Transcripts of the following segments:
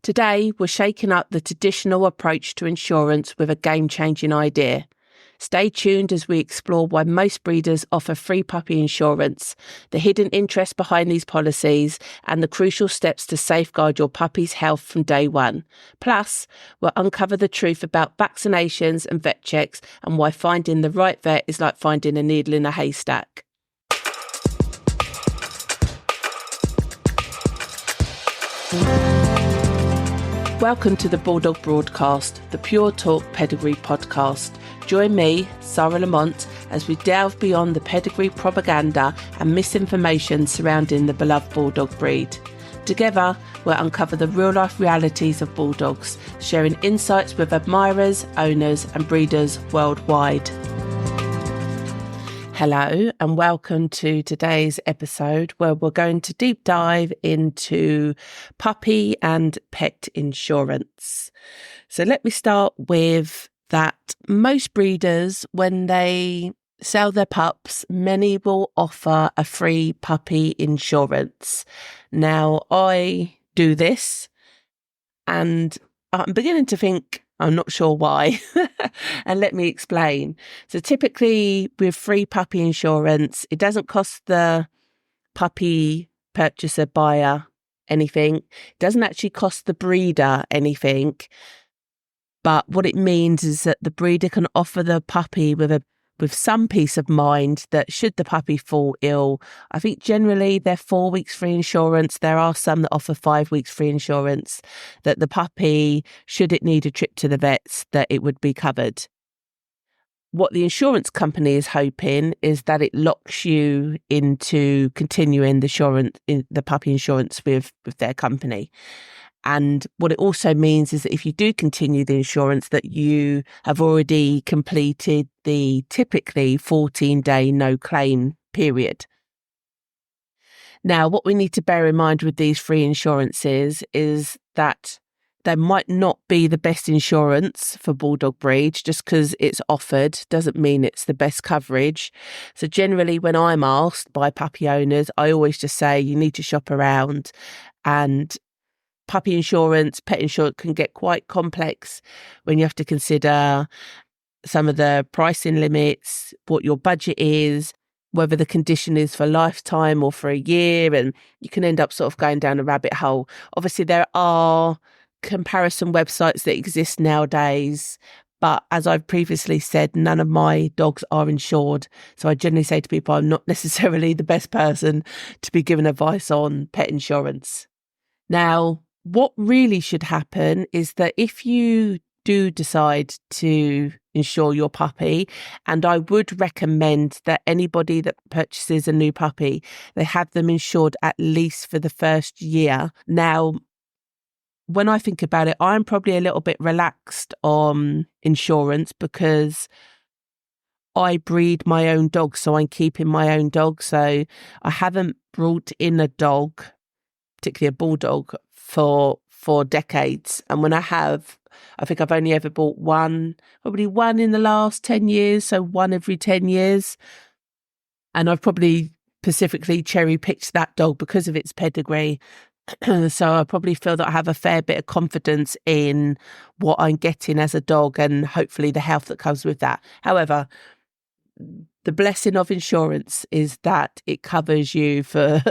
Today, we're shaking up the traditional approach to insurance with a game-changing idea. Stay tuned as we explore why most breeders offer free puppy insurance, the hidden interest behind these policies, and the crucial steps to safeguard your puppy's health from day one. Plus, we'll uncover the truth about vaccinations and vet checks and why finding the right vet is like finding a needle in a haystack. Welcome to the Bulldog Broadcast, the Pure Talk Pedigree podcast. Join me, Sara, as we delve beyond the pedigree propaganda and misinformation surrounding the beloved Bulldog breed. Together, we'll uncover the real-life realities of Bulldogs, sharing insights with admirers, owners and breeders worldwide. Hello and welcome to today's episode where we're going to deep dive into puppy and pet insurance. So let me start with that most breeders, when they sell their pups, many will offer a free puppy insurance. Now, I do this and I'm beginning to think, I'm not sure why. And let me explain. So typically with free puppy insurance, it doesn't cost the puppy purchaser buyer anything. It doesn't actually cost the breeder anything. But what it means is that the breeder can offer the puppy with some peace of mind that should the puppy fall ill, I think generally they're 4 weeks free insurance. There are some that offer 5 weeks free insurance, that the puppy, should it need a trip to the vets, that it would be covered. What the insurance company is hoping is that it locks you into continuing the puppy insurance with their company. And what it also means is that if you do continue the insurance, that you have already completed the typically 14-day no claim period. Now, what we need to bear in mind with these free insurances is that they might not be the best insurance for Bulldog breeds. Just because it's offered doesn't mean it's the best coverage. So generally when I'm asked by puppy owners, I always just say you need to shop around. And puppy insurance, pet insurance can get quite complex when you have to consider some of the pricing limits, what your budget is, whether the condition is for lifetime or for a year, and you can end up sort of going down a rabbit hole. Obviously, there are comparison websites that exist nowadays, but as I've previously said, none of my dogs are insured. So I generally say to people, I'm not necessarily the best person to be giving advice on pet insurance. Now, what really should happen is that if you do decide to insure your puppy, and I would recommend that anybody that purchases a new puppy, they have them insured at least for the first year. Now, when I think about it, I'm probably a little bit relaxed on insurance because I breed my own dog, so I'm keeping my own dog. So I haven't brought in a dog, particularly a bulldog, for decades. And when I have, I think I've only ever bought probably one in the last 10 years. So one every 10 years. And I've probably specifically cherry picked that dog because of its pedigree. So I probably feel that I have a fair bit of confidence in what I'm getting as a dog and hopefully the health that comes with that. However, the blessing of insurance is that it covers you for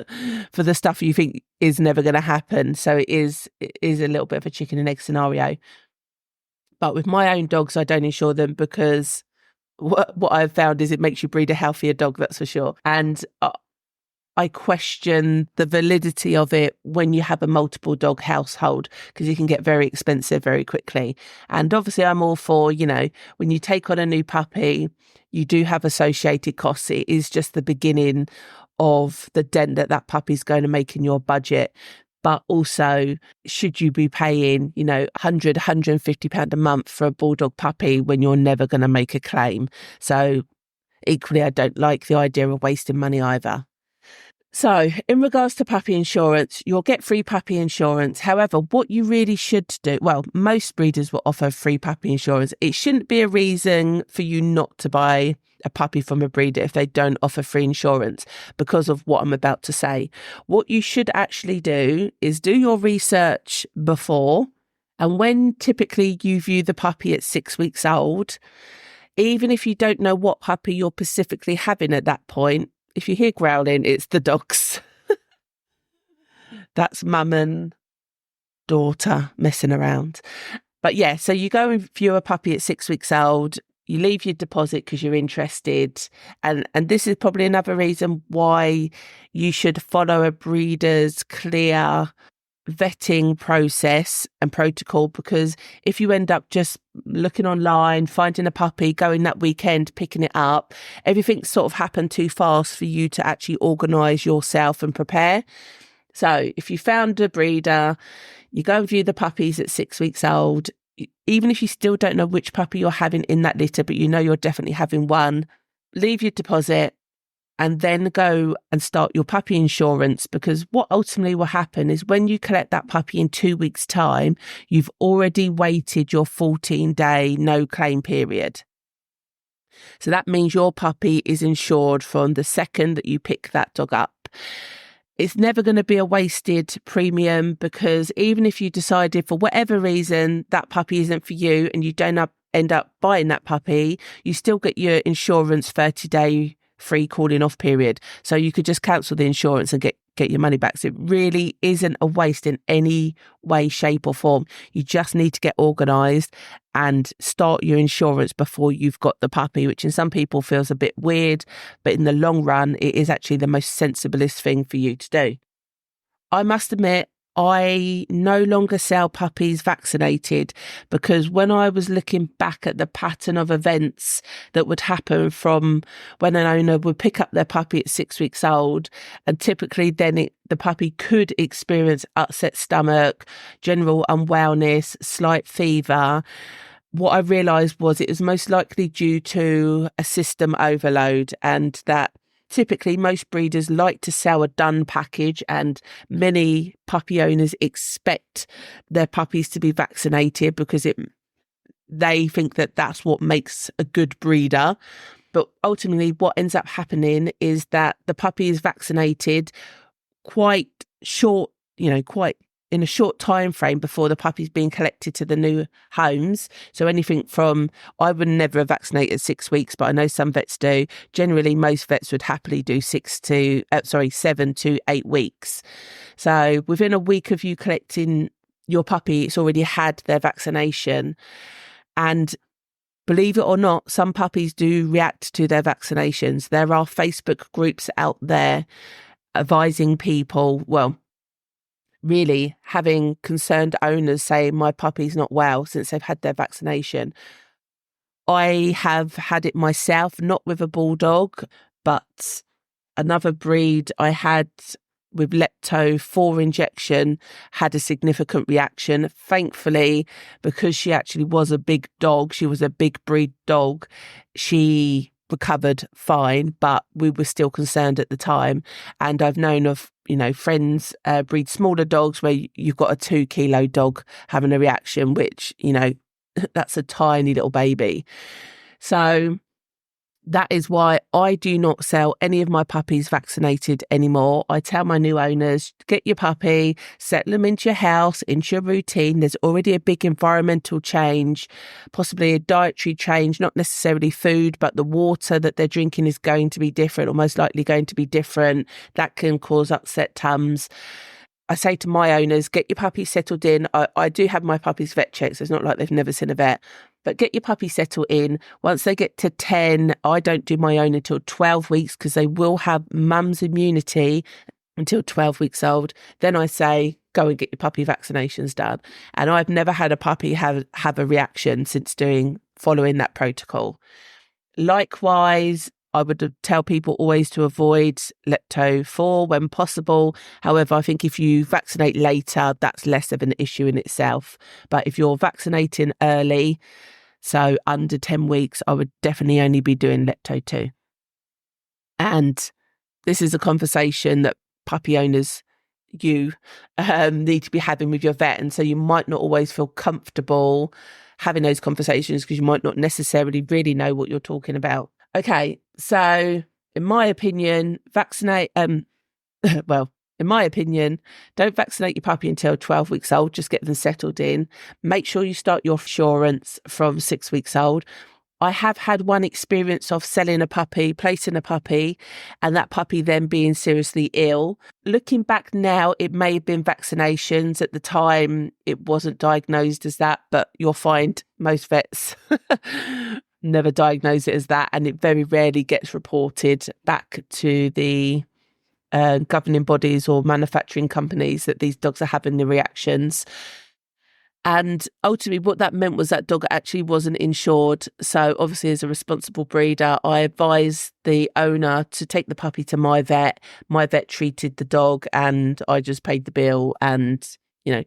the stuff you think is never going to happen. So it is a little bit of a chicken and egg scenario. But with my own dogs, I don't insure them because what I've found is it makes you breed a healthier dog, that's for sure. And I question the validity of it when you have a multiple dog household, because you can get very expensive very quickly. And obviously I'm all for, when you take on a new puppy, you do have associated costs. It is just the beginning of the dent that puppy's going to make in your budget. But also, should you be paying, £100, £150 a month for a bulldog puppy when you're never going to make a claim? So equally, I don't like the idea of wasting money either. So in regards to puppy insurance, you'll get free puppy insurance. However, what you really should do, well, most breeders will offer free puppy insurance. It shouldn't be a reason for you not to buy a puppy from a breeder if they don't offer free insurance because of what I'm about to say. What you should actually do is do your research before, and when typically you view the puppy at 6 weeks old, even if you don't know what puppy you're specifically having at that point, if you hear growling, it's the dogs. That's mum and daughter messing around. But yeah, so you go and view a puppy at 6 weeks old, you leave your deposit because you're interested. And this is probably another reason why you should follow a breeder's clear vetting process and protocol, because if you end up just looking online, finding a puppy, going that weekend, picking it up, everything's sort of happened too fast for you to actually organise yourself and prepare. So if you found a breeder, you go and view the puppies at 6 weeks old, even if you still don't know which puppy you're having in that litter, but you know you're definitely having one, leave your deposit and then go and start your puppy insurance, because what ultimately will happen is when you collect that puppy in 2 weeks' time, you've already waited your 14-day no claim period. So that means your puppy is insured from the second that you pick that dog up. It's never going to be a wasted premium, because even if you decided for whatever reason that puppy isn't for you and you don't end up buying that puppy, you still get your insurance 30-day free calling off period. So you could just cancel the insurance and get your money back. So it really isn't a waste in any way, shape or form. You just need to get organised and start your insurance before you've got the puppy, which in some people feels a bit weird, but in the long run, it is actually the most sensiblest thing for you to do. I must admit, I no longer sell puppies vaccinated, because when I was looking back at the pattern of events that would happen from when an owner would pick up their puppy at 6 weeks old, and typically then the puppy could experience upset stomach, general unwellness, slight fever, what I realised was it was most likely due to a system overload, and that typically most breeders like to sell a done package, and many puppy owners expect their puppies to be vaccinated because they think that that's what makes a good breeder. But ultimately what ends up happening is that the puppy is vaccinated quite in a short time frame before the puppy's being collected to the new homes. So anything from, I would never vaccinate at 6 weeks, but I know some vets do. Generally, most vets would happily do 7 to 8 weeks. So within a week of you collecting your puppy, it's already had their vaccination. And believe it or not, some puppies do react to their vaccinations. There are Facebook groups out there advising people, really having concerned owners say, my puppy's not well since they've had their vaccination. I have had it myself, not with a bulldog, but another breed I had with Lepto 4 injection had a significant reaction. Thankfully, because she actually was a big dog, she was a big breed dog, she recovered fine, but we were still concerned at the time. And I've known of, friends breed smaller dogs where you've got a 2 kilo dog having a reaction, which, that's a tiny little baby. So that is why I do not sell any of my puppies vaccinated anymore. I tell my new owners, get your puppy, settle them into your house, into your routine. There's already a big environmental change, possibly a dietary change, not necessarily food, but the water that they're drinking is going to be different, or most likely going to be different. That can cause upset tums. I say to my owners, get your puppy settled in. I do have my puppies vet checks. It's not like they've never seen a vet, but get your puppy settled in. Once they get to 10, I don't do my own until 12 weeks because they will have mum's immunity until 12 weeks old. Then I say, go and get your puppy vaccinations done. And I've never had a puppy have a reaction since following that protocol. Likewise, I would tell people always to avoid Lepto 4 when possible. However, I think if you vaccinate later, that's less of an issue in itself. But if you're vaccinating early, so under 10 weeks, I would definitely only be doing Lepto 2. And this is a conversation that puppy owners, need to be having with your vet. And so you might not always feel comfortable having those conversations because you might not necessarily really know what you're talking about. Okay, so in my opinion, well, in my opinion, don't vaccinate your puppy until 12 weeks old. Just get them settled in. Make sure you start your insurance from 6 weeks old. I have had one experience of selling a puppy, placing a puppy, and that puppy then being seriously ill. Looking back now, it may have been vaccinations. At the time, it wasn't diagnosed as that, but you'll find most vets never diagnose it as that, and it very rarely gets reported back to the governing bodies or manufacturing companies that these dogs are having the reactions. And ultimately what that meant was that dog actually wasn't insured. So obviously as a responsible breeder, I advised the owner to take the puppy to my vet. My vet treated the dog and I just paid the bill. And,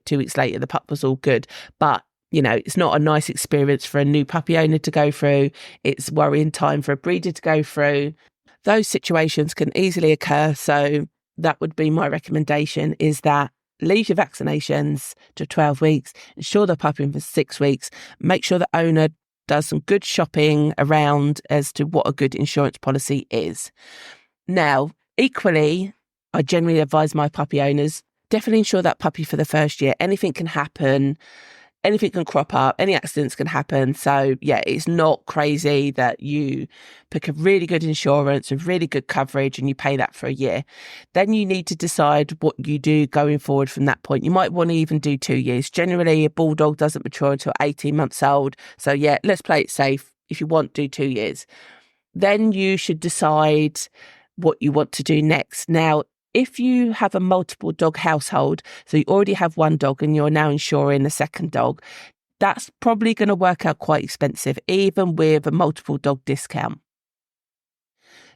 2 weeks later, the pup was all good. But, it's not a nice experience for a new puppy owner to go through. It's worrying time for a breeder to go through. Those situations can easily occur. So that would be my recommendation, is that leave your vaccinations to 12 weeks, insure the puppy for 6 weeks, make sure the owner does some good shopping around as to what a good insurance policy is. Now, equally, I generally advise my puppy owners, definitely insure that puppy for the first year. Anything can happen. Anything can crop up, any accidents can happen. So yeah, it's not crazy that you pick a really good insurance with really good coverage and you pay that for a year. Then you need to decide what you do going forward from that point. You might want to even do 2 years. Generally, a bulldog doesn't mature until 18 months old. So yeah, let's play it safe. If you want, do 2 years. Then you should decide what you want to do next. Now, if you have a multiple dog household, so you already have one dog and you're now insuring a second dog, that's probably going to work out quite expensive, even with a multiple dog discount.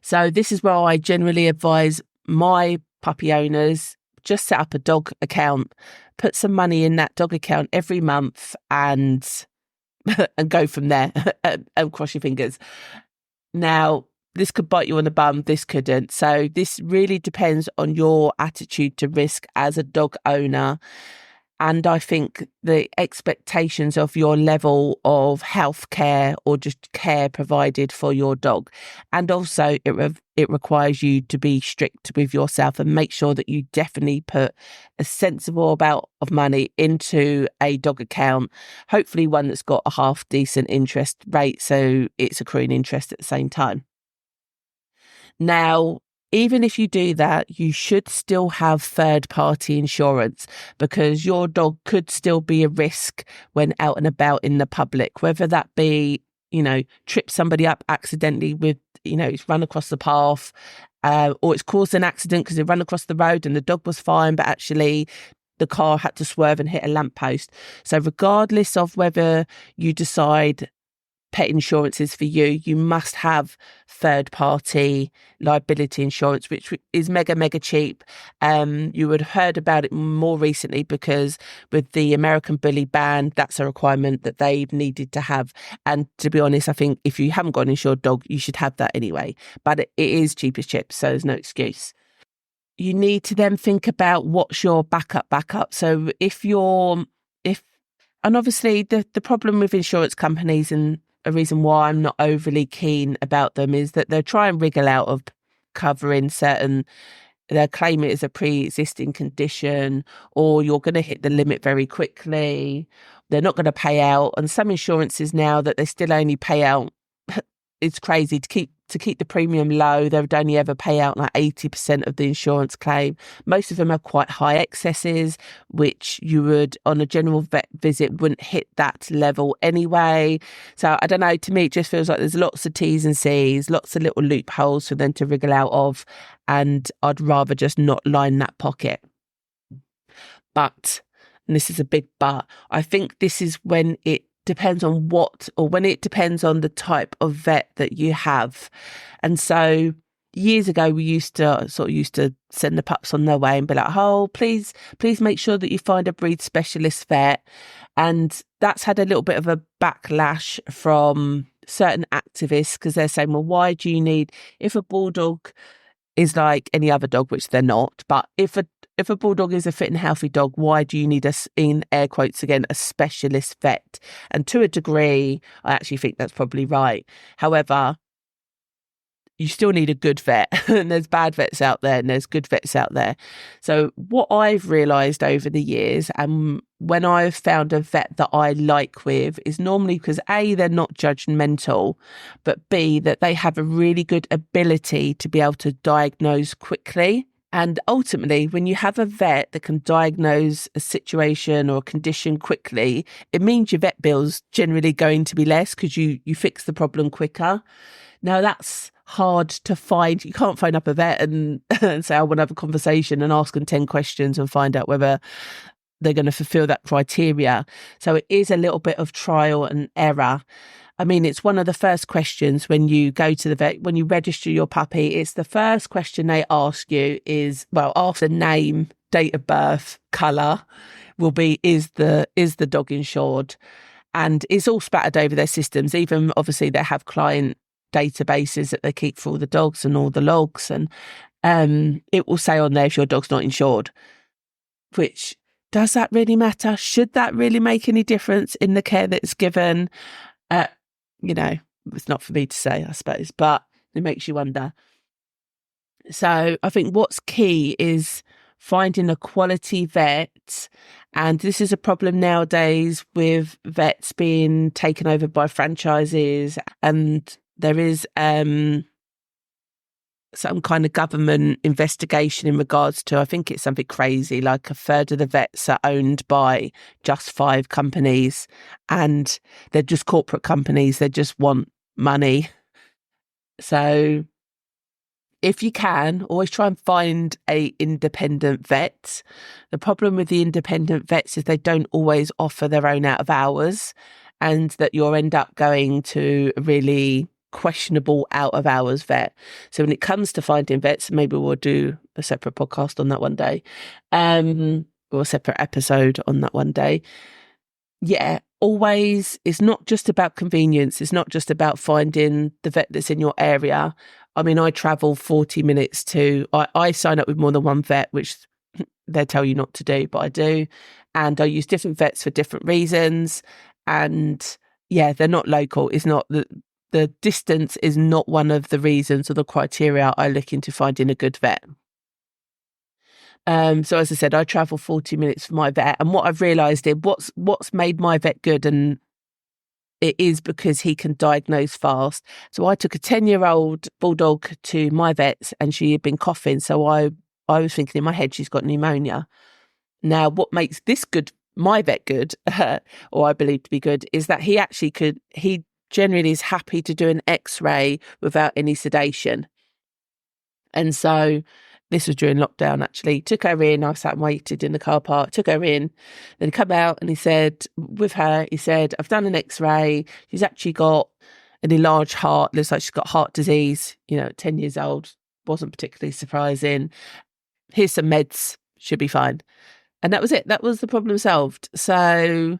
So this is where I generally advise my puppy owners, just set up a dog account, put some money in that dog account every month and go from there and cross your fingers. Now, this could bite you on the bum, this couldn't. So this really depends on your attitude to risk as a dog owner. And I think the expectations of your level of health care or just care provided for your dog. And also it requires you to be strict with yourself and make sure that you definitely put a sensible amount of money into a dog account, hopefully one that's got a half decent interest rate, so it's accruing interest at the same time. Now, even if you do that, you should still have third-party insurance because your dog could still be a risk when out and about in the public, whether that be, trip somebody up accidentally with, it's run across the path or it's caused an accident because it ran across the road and the dog was fine, but actually the car had to swerve and hit a lamppost. So regardless of whether you decide pet insurance is for you, you must have third-party liability insurance, which is mega cheap. You would have heard about it more recently because with the American bully ban, that's a requirement that they've needed to have. And to be honest, I think if you haven't got an insured dog, you should have that anyway. But it is cheap as chips, so there's no excuse. You need to then think about what's your backup. So and obviously the problem with insurance companies, and a reason why I'm not overly keen about them, is that they'll try and wriggle out of covering they'll claim it as a pre-existing condition, or you're going to hit the limit very quickly. They're not going to pay out. And some insurances now that they still only pay out, it's crazy to keep the premium low. They would only ever pay out like 80% of the insurance claim. Most of them have quite high excesses, which you would, on a general vet visit, wouldn't hit that level anyway. So I don't know, to me, it just feels like there's lots of T's and C's, lots of little loopholes for them to wriggle out of. And I'd rather just not line that pocket. But, and this is a big but, I think this is when it depends on when it depends on the type of vet that you have. And so years ago, we used to send the pups on their way and be like, oh, please make sure that you find a breed specialist vet. And that's had a little bit of a backlash from certain activists because they're saying, well, why do you need, if a bulldog is like any other dog, which they're not, but if a bulldog is a fit and healthy dog, why do you need in air quotes again, a specialist vet? And to a degree, I actually think that's probably right. However, you still need a good vet. And there's bad vets out there and there's good vets out there. So what I've realised over the years, and when I've found a vet that I like with, is normally because A, they're not judgmental, but B, that they have a really good ability to be able to diagnose quickly. And ultimately, when you have a vet that can diagnose a situation or a condition quickly, it means your vet bill's generally going to be less because you fix the problem quicker. Now, that's hard to find. You can't phone up a vet and say, I want to have a conversation and ask them 10 questions and find out whether they're going to fulfill that criteria. So it is a little bit of trial and error. I mean, it's one of the first questions when you go to the vet, when you register your puppy, it's the first question they ask you is, well, after name, date of birth, colour, will be, is the dog insured? And it's all spattered over their systems. Even obviously they have client databases that they keep for all the dogs and all the logs. And it will say on there if your dog's not insured, which, does that really matter? Should that really make any difference in the care that's given? It's not for me to say, I suppose, but it makes you wonder. So I think what's key is finding a quality vet. And this is a problem nowadays with vets being taken over by franchises. And there is some kind of government investigation in regards to, I think it's something crazy, like a third of the vets are owned by just 5 companies and they're just corporate companies. They just want money. So if you can, always try and find a independent vet. The problem with the independent vets is they don't always offer their own out of hours, and that you'll end up going to a really questionable out of hours vet. So when it comes to finding vets, maybe we'll do a separate podcast on that one day, or a separate episode on that one day. Yeah, always, it's not just about convenience. It's not just about finding the vet that's in your area. I mean, I travel 40 minutes I sign up with more than one vet, which they tell you not to do, but I do. And I use different vets for different reasons. And yeah, they're not local. It's not the distance is not one of the reasons or the criteria I look into finding a good vet. So as I said, I travel 40 minutes for my vet, and what I've realised is what's made my vet good, and it is because he can diagnose fast. So I took a 10-year-old bulldog to my vet's and she had been coughing. So I was thinking in my head, she's got pneumonia. Now, what makes my vet good, or I believe to be good, is that he generally is happy to do an X-ray without any sedation. And so this was during lockdown, actually. Took her in. I sat and waited in the car park. Took her in. Then he come out and he said, I've done an X-ray. She's actually got an enlarged heart. Looks like she's got heart disease. 10 years old. Wasn't particularly surprising. Here's some meds. Should be fine. And that was it. That was the problem solved. So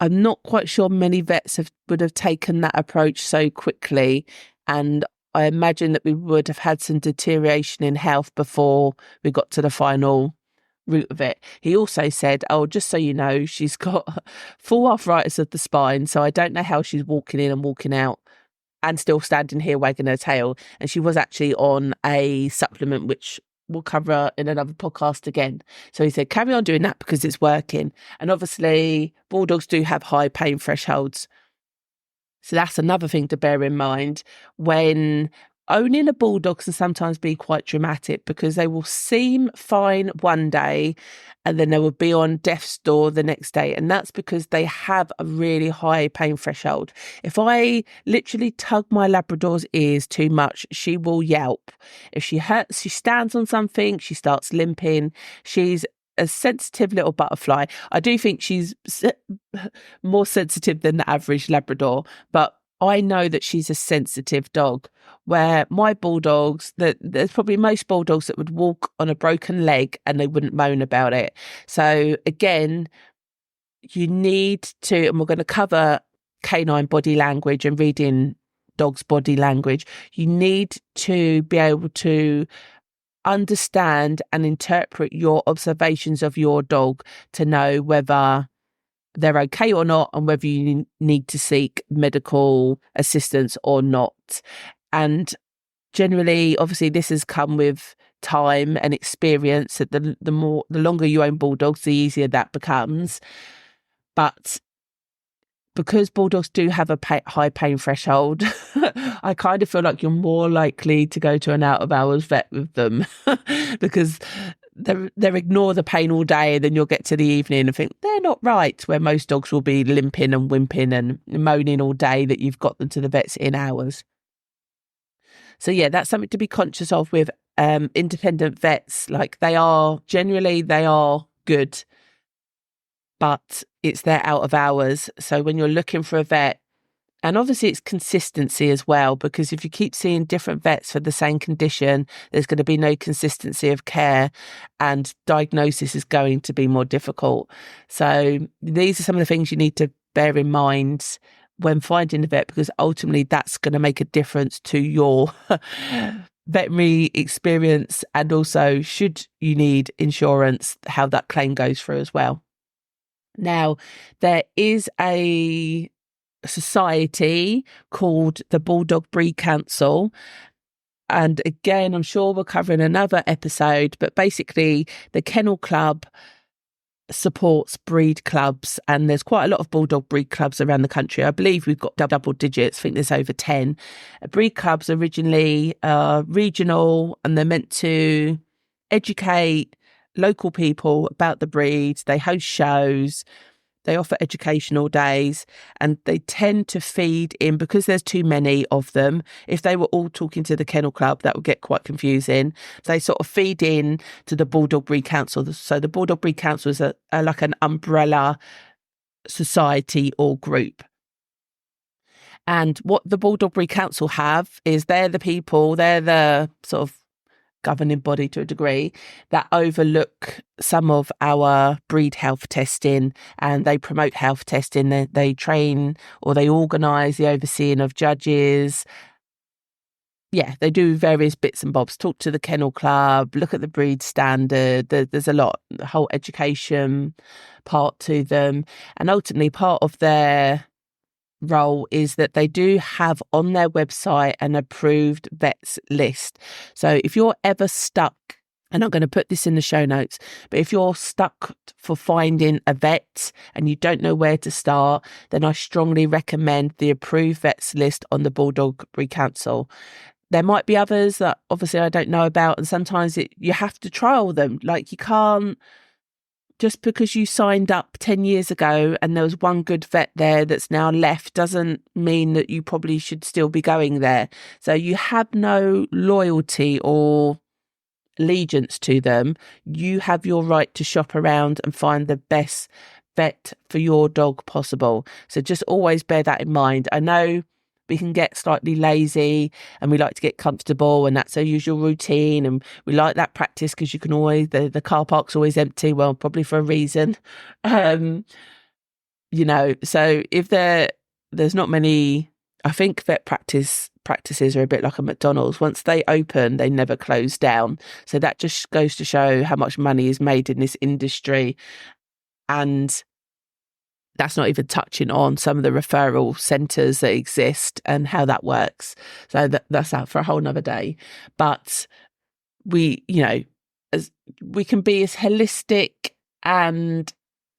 I'm not quite sure many vets would have taken that approach so quickly. And I imagine that we would have had some deterioration in health before we got to the final route of it. He also said, just so you know, she's got full arthritis of the spine. So I don't know how she's walking in and walking out and still standing here wagging her tail. And she was actually on a supplement, which we'll cover in another podcast again. So he said, carry on doing that because it's working. And obviously, bulldogs do have high pain thresholds. So that's another thing to bear in mind when owning a bulldog can sometimes be quite dramatic, because they will seem fine one day and then they will be on death's door the next day. And that's because they have a really high pain threshold. If I literally tug my Labrador's ears too much, she will yelp. If she stands on something, she starts limping. She's a sensitive little butterfly. I do think she's more sensitive than the average Labrador, but I know that she's a sensitive dog, where my bulldogs, there's probably most bulldogs that would walk on a broken leg and they wouldn't moan about it. So again, you need to, and we're going to cover canine body language and reading dogs' body language. You need to be able to understand and interpret your observations of your dog to know whether they're okay or not, and whether you need to seek medical assistance or not. And generally, obviously, this has come with time and experience. That the longer you own bulldogs, the easier that becomes. But because bulldogs do have a high pain threshold, I kind of feel like you're more likely to go to an out of hours vet with them because they'll ignore the pain all day, and then you'll get to the evening and think they're not right, where most dogs will be limping and whimping and moaning all day that you've got them to the vets in hours. So yeah, that's something to be conscious of with independent vets. Like they are good, but it's their out of hours. So when you're looking for a vet, and obviously it's consistency as well, because if you keep seeing different vets for the same condition, there's going to be no consistency of care, and diagnosis is going to be more difficult. So these are some of the things you need to bear in mind when finding a vet, because ultimately that's going to make a difference to your veterinary experience, and also should you need insurance, how that claim goes through as well. Now, there is a society called the Bulldog Breed Council. And again, I'm sure we'll cover in another episode, but basically the Kennel Club supports breed clubs, and there's quite a lot of bulldog breed clubs around the country. I believe we've got double digits. I think there's over 10. Breed clubs originally are regional, and they're meant to educate local people about the breeds. They host shows, they offer educational days, and they tend to feed in, because there's too many of them. If they were all talking to the Kennel Club, that would get quite confusing. They sort of feed in to the Bulldog Breed Council. So the Bulldog Breed Council is like an umbrella society or group. And what the Bulldog Breed Council have is they're the sort of governing body to a degree that overlook some of our breed health testing, and they promote health testing. They train, or they organise the overseeing of judges. Yeah, they do various bits and bobs, talk to the Kennel Club, look at the breed standard. There's a lot, the whole education part to them. And ultimately part of their role is that they do have on their website an approved vets list. So if you're ever stuck, and I'm going to put this in the show notes, but if you're stuck for finding a vet and you don't know where to start, then I strongly recommend the approved vets list on the Bulldog Breed Council. There might be others that obviously I don't know about, and sometimes you have to trial them. Like, you can't, just because you signed up 10 years ago and there was one good vet there that's now left, doesn't mean that you probably should still be going there. So you have no loyalty or allegiance to them. You have your right to shop around and find the best vet for your dog possible. So just always bear that in mind. I know we can get slightly lazy and we like to get comfortable, and that's our usual routine, and we like that practice because you can always, the car park's always empty, well, probably for a reason. So if there's not many, I think vet practices are a bit like a McDonald's. Once they open, they never close down. So that just goes to show how much money is made in this industry. And that's not even touching on some of the referral centres that exist and how that works. So that's out for a whole nother day. But we can be as holistic and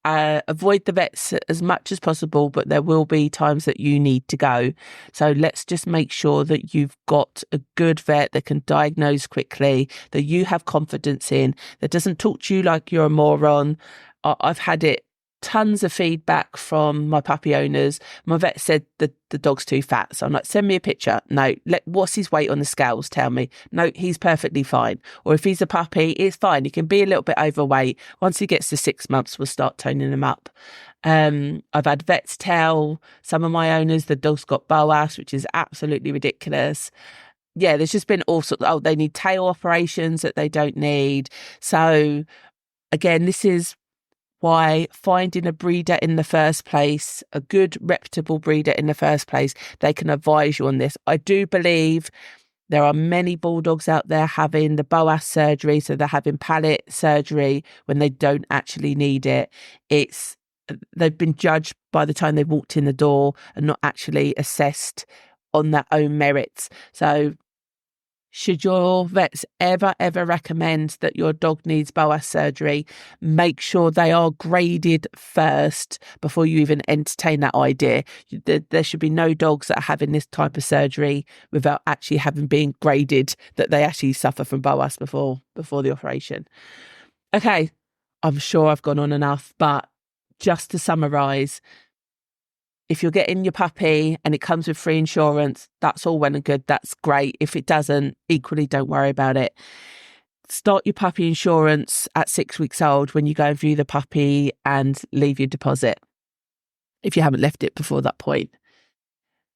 avoid the vets as much as possible, but there will be times that you need to go. So let's just make sure that you've got a good vet that can diagnose quickly, that you have confidence in, that doesn't talk to you like you're a moron. I've had it. Tons of feedback from my puppy owners. My vet said that the dog's too fat. So I'm like, send me a picture. No, what's his weight on the scales? Tell me. No, he's perfectly fine. Or if he's a puppy, it's fine. He can be a little bit overweight. Once he gets to 6 months, we'll start toning him up. I've had vets tell some of my owners the dog's got BOAS, which is absolutely ridiculous. Yeah, there's just been all sorts of, they need tail operations that they don't need. So again, this is why finding a breeder in the first place, a good reputable breeder in the first place, they can advise you on this. I do believe there are many bulldogs out there having the BOAS surgery, so they're having palate surgery when they don't actually need it. They've been judged by the time they've walked in the door and not actually assessed on their own merits. So Should your vets ever recommend that your dog needs BOAS surgery, make sure they are graded first before you even entertain that idea. There should be no dogs that are having this type of surgery without actually having been graded that they actually suffer from BOAS before the operation. Okay, I'm sure I've gone on enough, but just to summarise, if you're getting your puppy and it comes with free insurance, that's all well and good. That's great. If it doesn't, equally, don't worry about it. Start your puppy insurance at 6 weeks old when you go and view the puppy and leave your deposit, if you haven't left it before that point.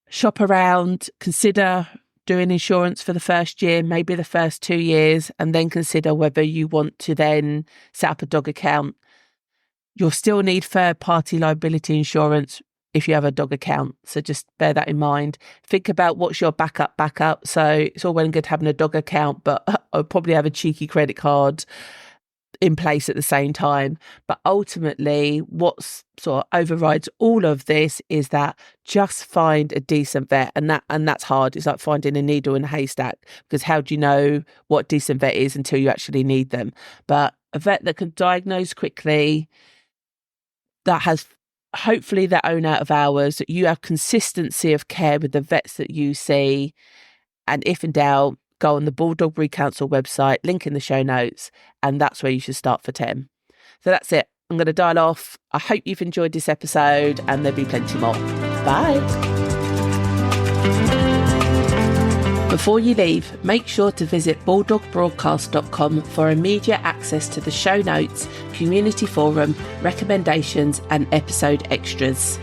Shop around, consider doing insurance for the first year, maybe the first 2 years, and then consider whether you want to then set up a dog account. You'll still need third-party liability insurance if you have a dog account. So just bear that in mind. Think about what's your backup. So it's all well and good having a dog account, but I'll probably have a cheeky credit card in place at the same time. But ultimately, what sort of overrides all of this is that just find a decent vet. And that's hard. It's like finding a needle in a haystack, because how do you know what decent vet is until you actually need them? But a vet that can diagnose quickly, that has hopefully their own out of hours, that you have consistency of care with the vets that you see. And if in doubt, go on the Bulldog Breed Council website, link in the show notes, and that's where you should start for Tim. So that's it. I'm going to dial off. I hope you've enjoyed this episode, and there'll be plenty more. Bye. Before you leave, make sure to visit bulldogbroadcast.com for immediate access to the show notes, community forum, recommendations, and episode extras.